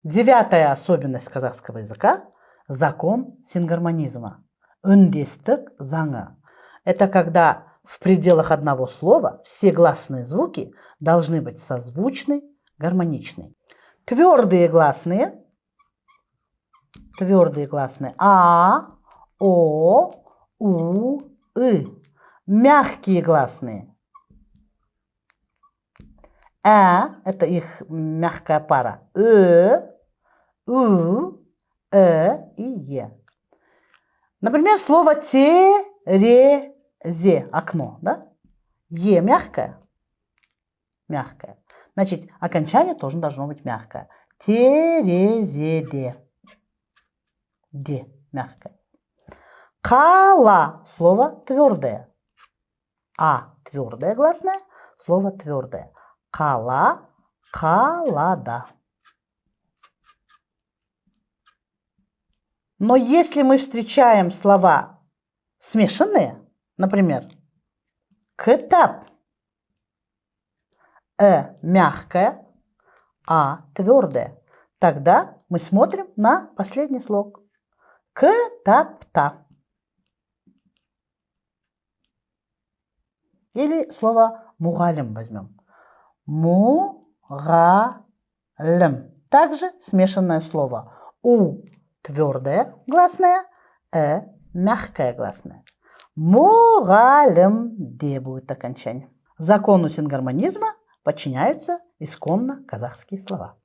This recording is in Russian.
Девятая особенность казахского языка – закон сингармонизма. Үндестік заңы. Это когда в пределах одного слова все гласные звуки должны быть созвучны, гармоничны. Твердые гласные А, О, У, И. Мягкие гласные это их мягкая пара. У, и Е. Например, слово терезе, окно, да? Е мягкое. Значит, окончание тоже должно быть мягкое. Терезеде. Де мягкое. Кала слово твердое. А твердое гласное, слово твердое. Кала, калада. Но если мы встречаем слова смешанные, например, кытап, мягкое, а твердое, тогда мы смотрим на последний слог. Кытапта. Или слово мугалим возьмем. Мугалим. Также смешанное слово. У твердое гласное, мягкое гласное. Мугалим де будет окончание. Закону сингармонизма подчиняются исконно казахские слова.